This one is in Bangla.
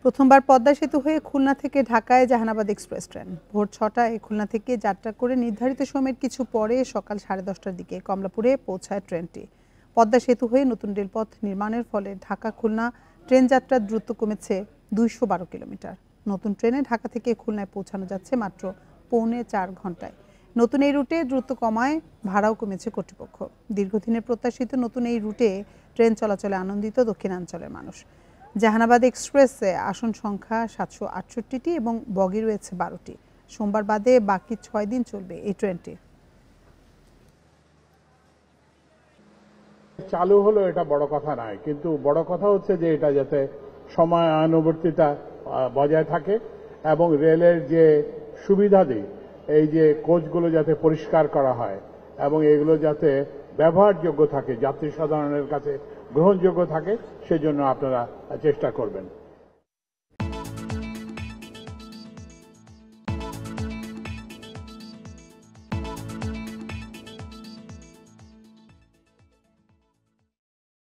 প্রথমবার পদ্মা সেতু হয়ে খুলনা থেকে ঢাকায় জাহানাবাদ এক্সপ্রেস ট্রেন ভোর ৬টায় খুলনা থেকে যাত্রা করে নির্ধারিত সময়ের কিছু পরে সকাল 10:30টার দিকে কমলাপুরে পৌঁছায় ট্রেনটি। পদ্মা সেতু হয়ে নতুন রেলপথ নির্মাণের ফলে ঢাকা খুলনা ট্রেন যাত্রার দ্রুত কমেছে 212 কিলোমিটার। নতুন ট্রেনে ঢাকা থেকে খুলনায় পৌঁছানো যাচ্ছে মাত্র পৌনে 4 ঘন্টায়। নতুন এই রুটে দ্রুত কমায় ভাড়াও কমেছে কর্তৃপক্ষ। দীর্ঘদিনের প্রত্যাশিত নতুন এই রুটে ট্রেন চলাচলে আনন্দিত দক্ষিণাঞ্চলের মানুষ। জাহানাবাদ এক্সপ্রেসে আসন সংখ্যা 768টি এবং বগি রয়েছে 12টি। সোমবার বাদে বাকি 6 দিন চলবে এই ট্রেনটি। চালু হলো এটা বড় কথা নয়, কিন্তু বড় কথা হচ্ছে যে এটা যাতে সময়ানুবর্তিতা বজায় থাকে এবং রেলের যে সুবিধাদি এই যে কোচগুলো যাতে পরিষ্কার করা হয় এবং এগুলো যাতে ব্যবহারযোগ্য থাকে, যাত্রী সাধারণের কাছে গ্রহণযোগ্য থাকে, সেজন্য আপনারা চেষ্টা করবেন।